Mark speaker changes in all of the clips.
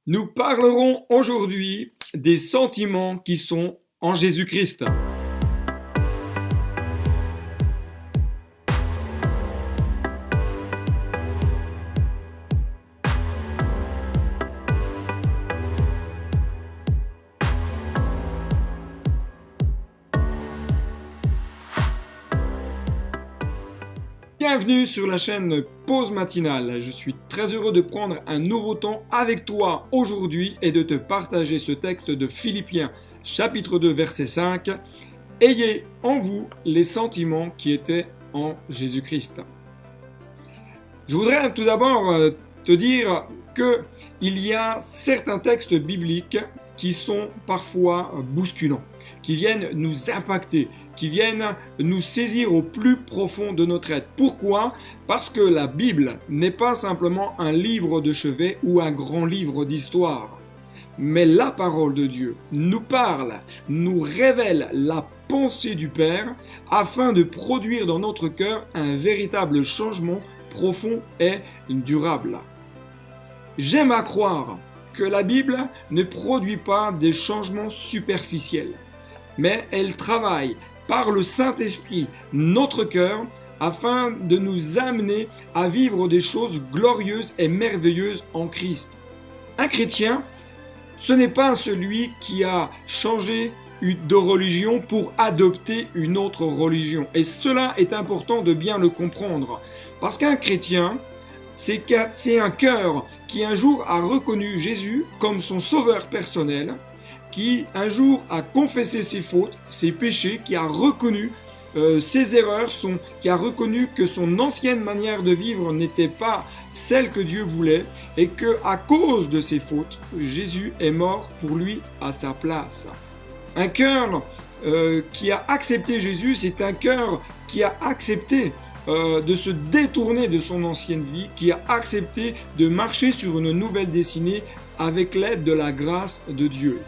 Speaker 1: Nous parlerons aujourd'hui des sentiments qui sont en Jésus-Christ. Bienvenue sur la chaîne Pause Matinale. Je suis très heureux de prendre un nouveau temps avec toi aujourd'hui et de te partager ce texte de Philippiens chapitre 2 verset 5. Ayez en vous les sentiments qui étaient en Jésus-Christ. Je voudrais tout d'abord te dire qu'il y a certains textes bibliques qui sont parfois bousculants, qui viennent nous impacter, qui viennent nous saisir au plus profond de notre être. Pourquoi ? Parce que la Bible n'est pas simplement un livre de chevet ou un grand livre d'histoire, mais la parole de Dieu nous parle, nous révèle la pensée du Père afin de produire dans notre cœur un véritable changement profond et durable. J'aime à croire que la Bible ne produit pas des changements superficiels, mais elle travaille par le Saint-Esprit notre cœur afin de nous amener à vivre des choses glorieuses et merveilleuses en Christ. Un chrétien, ce n'est pas celui qui a changé de religion pour adopter une autre religion. Et cela est important de bien le comprendre. Parce qu'un chrétien, c'est un cœur qui un jour a reconnu Jésus comme son sauveur personnel, qui un jour a confessé ses fautes, ses péchés, qui a reconnu ses erreurs, qui a reconnu que son ancienne manière de vivre n'était pas celle que Dieu voulait et que à cause de ses fautes, Jésus est mort pour lui à sa place. Un cœur qui a accepté Jésus, c'est un cœur qui a accepté de se détourner de son ancienne vie, qui a accepté de marcher sur une nouvelle destinée avec l'aide de la grâce de Dieu.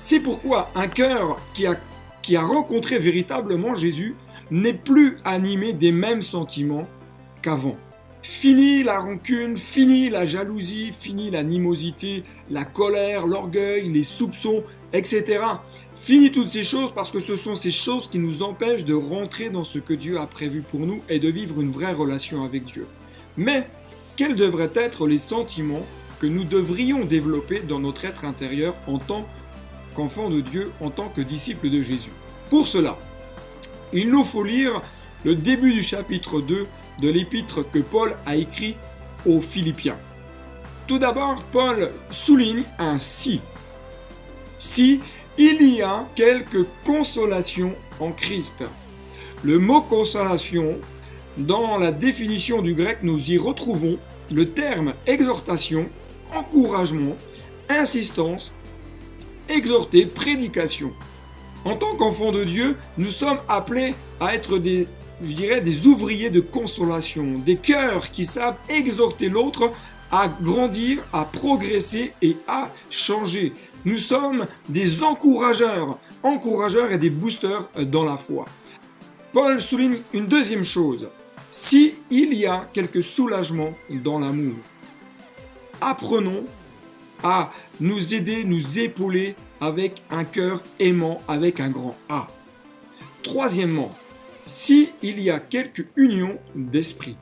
Speaker 1: C'est pourquoi un cœur qui a rencontré véritablement Jésus n'est plus animé des mêmes sentiments qu'avant. Fini la rancune, fini la jalousie, fini l'animosité, la colère, l'orgueil, les soupçons, etc. Fini toutes ces choses parce que ce sont ces choses qui nous empêchent de rentrer dans ce que Dieu a prévu pour nous et de vivre une vraie relation avec Dieu. Mais quels devraient être les sentiments que nous devrions développer dans notre être intérieur en tant qu'enfants de Dieu, en tant que disciples de Jésus? Pour cela, il nous faut lire le début du chapitre 2 de l'épître que Paul a écrit aux Philippiens. Tout d'abord, Paul souligne un si. Si il y a quelque consolation en Christ. Le mot consolation, dans la définition du grec, nous y retrouvons le terme exhortation, encouragement, insistance, exhorter, prédication. En tant qu'enfants de Dieu, nous sommes appelés à être des ouvriers de consolation, des cœurs qui savent exhorter l'autre à grandir, à progresser et à changer. Nous sommes des encourageurs et des boosters dans la foi. Paul souligne une deuxième chose. Si il y a quelque soulagement dans l'amour, apprenons à nous aider, nous épauler avec un cœur aimant, avec un grand A. Troisièmement, si il y a quelque union d'esprit.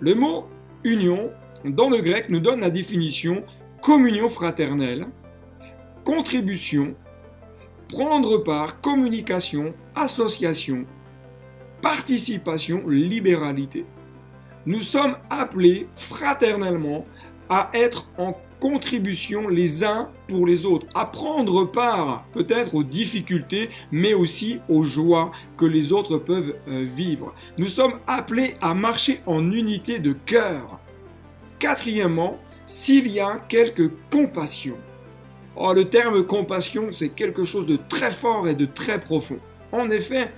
Speaker 1: Le mot union, dans le grec, nous donne la définition communion fraternelle, contribution, prendre part, communication, association, participation, libéralité. Nous sommes appelés fraternellement à être en contribution les uns pour les autres, à prendre part peut-être aux difficultés, mais aussi aux joies que les autres peuvent vivre. Nous sommes appelés à marcher en unité de cœur. Quatrièmement, s'il y a quelque compassion. Oh, le terme compassion, c'est quelque chose de très fort et de très profond. En effet,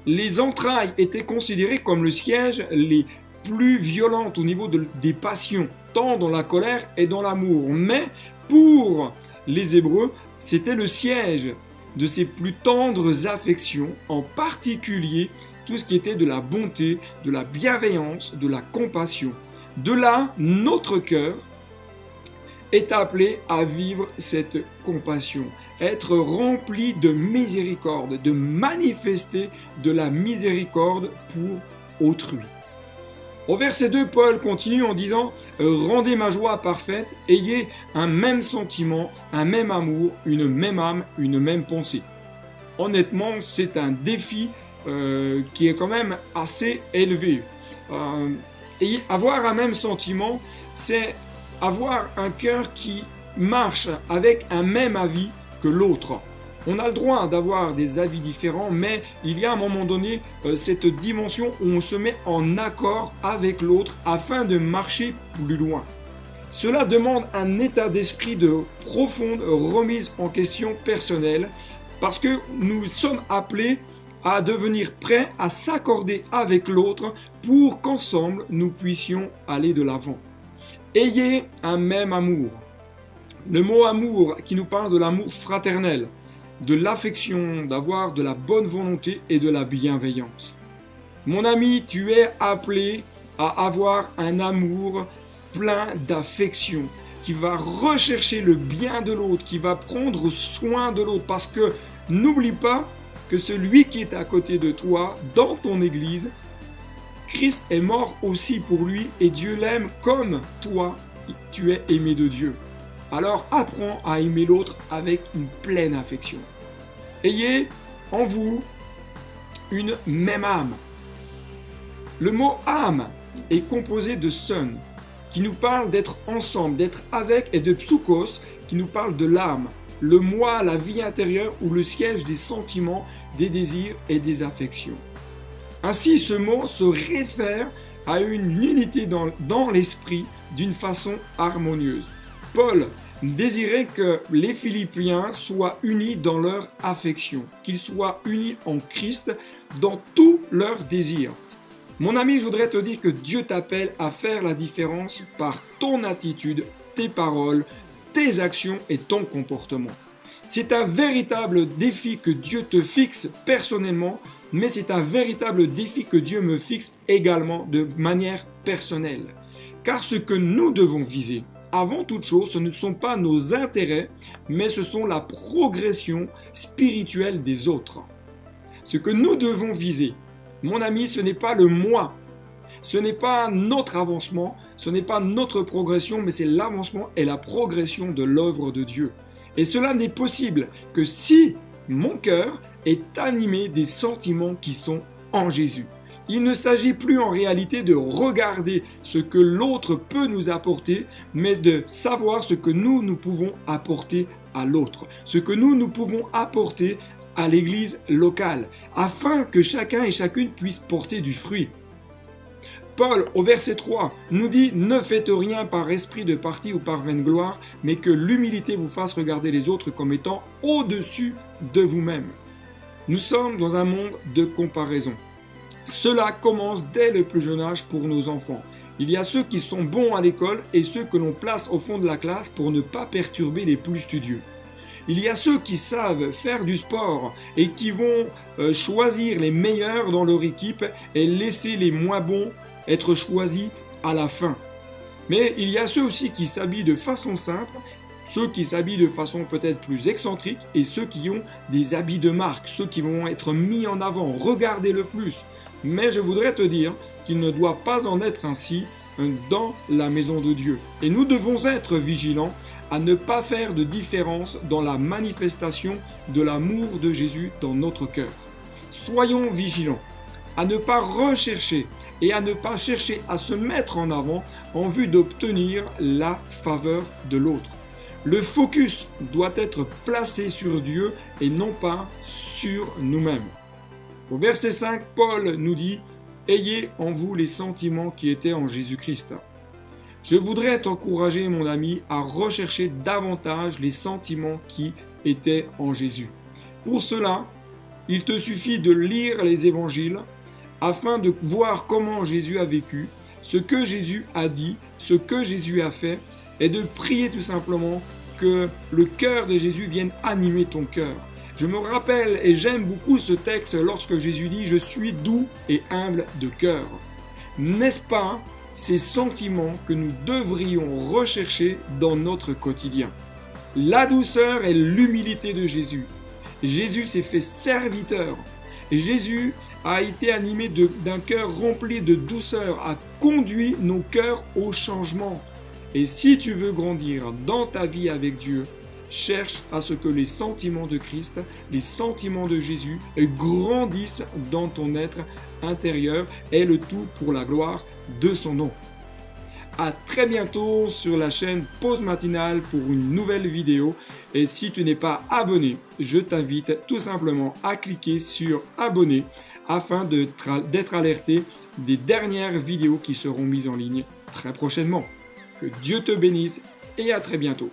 Speaker 1: les entrailles étaient considérées comme le siège les plus violentes au niveau des passions, tant dans la colère et dans l'amour. Mais pour les Hébreux, c'était le siège de ces plus tendres affections, en particulier tout ce qui était de la bonté, de la bienveillance, de la compassion. De là, notre cœur est appelé à vivre cette compassion, être rempli de miséricorde, de manifester de la miséricorde pour autrui. Au verset 2, Paul continue en disant « Rendez ma joie parfaite, ayez un même sentiment, un même amour, une même âme, une même pensée. » Honnêtement, c'est un défi qui est quand même assez élevé. Et avoir un même sentiment, c'est avoir un cœur qui marche avec un même avis que l'autre. On a le droit d'avoir des avis différents, mais il y a à un moment donné cette dimension où on se met en accord avec l'autre afin de marcher plus loin. Cela demande un état d'esprit de profonde remise en question personnelle, parce que nous sommes appelés à devenir prêts à s'accorder avec l'autre pour qu'ensemble nous puissions aller de l'avant. Ayez un même amour. Le mot amour qui nous parle de l'amour fraternel, de l'affection, d'avoir de la bonne volonté et de la bienveillance. Mon ami, tu es appelé à avoir un amour plein d'affection, qui va rechercher le bien de l'autre, qui va prendre soin de l'autre, parce que n'oublie pas que celui qui est à côté de toi, dans ton église, Christ est mort aussi pour lui et Dieu l'aime comme toi, tu es aimé de Dieu. Alors apprends à aimer l'autre avec une pleine affection. Ayez en vous une même âme. Le mot âme est composé de son, qui nous parle d'être ensemble, d'être avec, et de psychos, qui nous parle de l'âme, le moi, la vie intérieure ou le siège des sentiments, des désirs et des affections. Ainsi, ce mot se réfère à une unité dans l'esprit d'une façon harmonieuse. Paul désirait que les Philippiens soient unis dans leur affection, qu'ils soient unis en Christ dans tous leurs désirs. Mon ami, je voudrais te dire que Dieu t'appelle à faire la différence par ton attitude, tes paroles, tes actions et ton comportement. C'est un véritable défi que Dieu te fixe personnellement, mais c'est un véritable défi que Dieu me fixe également de manière personnelle. Car ce que nous devons viser, avant toute chose, ce ne sont pas nos intérêts, mais ce sont la progression spirituelle des autres. Ce que nous devons viser, mon ami, ce n'est pas le moi, ce n'est pas notre avancement, ce n'est pas notre progression, mais c'est l'avancement et la progression de l'œuvre de Dieu. Et cela n'est possible que si mon cœur est animé des sentiments qui sont en Jésus. Il ne s'agit plus en réalité de regarder ce que l'autre peut nous apporter, mais de savoir ce que nous pouvons apporter à l'autre, ce que nous pouvons apporter à l'église locale, afin que chacun et chacune puisse porter du fruit. Paul, au verset 3, nous dit « Ne faites rien par esprit de parti ou par vaine gloire, mais que l'humilité vous fasse regarder les autres comme étant au-dessus de vous-même. » Nous sommes dans un monde de comparaison. Cela commence dès le plus jeune âge pour nos enfants. Il y a ceux qui sont bons à l'école et ceux que l'on place au fond de la classe pour ne pas perturber les plus studieux. Il y a ceux qui savent faire du sport et qui vont choisir les meilleurs dans leur équipe et laisser les moins bons être choisis à la fin. Mais il y a ceux aussi qui s'habillent de façon simple, ceux qui s'habillent de façon peut-être plus excentrique et ceux qui ont des habits de marque, ceux qui vont être mis en avant, regardés le plus. Mais je voudrais te dire qu'il ne doit pas en être ainsi dans la maison de Dieu. Et nous devons être vigilants à ne pas faire de différence dans la manifestation de l'amour de Jésus dans notre cœur. Soyons vigilants à ne pas rechercher et à ne pas chercher à se mettre en avant en vue d'obtenir la faveur de l'autre. Le focus doit être placé sur Dieu et non pas sur nous-mêmes. Au verset 5, Paul nous dit « Ayez en vous les sentiments qui étaient en Jésus-Christ ». Je voudrais t'encourager, mon ami, à rechercher davantage les sentiments qui étaient en Jésus. Pour cela, il te suffit de lire les évangiles afin de voir comment Jésus a vécu, ce que Jésus a dit, ce que Jésus a fait, et de prier tout simplement que le cœur de Jésus vienne animer ton cœur. Je me rappelle et j'aime beaucoup ce texte lorsque Jésus dit « Je suis doux et humble de cœur ». N'est-ce pas ces sentiments que nous devrions rechercher dans notre quotidien. La douceur et l'humilité de Jésus. Jésus s'est fait serviteur. Jésus a été animé d'un cœur rempli de douceur, a conduit nos cœurs au changement. Et si tu veux grandir dans ta vie avec Dieu, cherche à ce que les sentiments de Christ, les sentiments de Jésus grandissent dans ton être intérieur et le tout pour la gloire de son nom. À très bientôt sur la chaîne Pause Matinale pour une nouvelle vidéo. Et si tu n'es pas abonné, je t'invite tout simplement à cliquer sur abonner afin d'être alerté des dernières vidéos qui seront mises en ligne très prochainement. Que Dieu te bénisse et à très bientôt.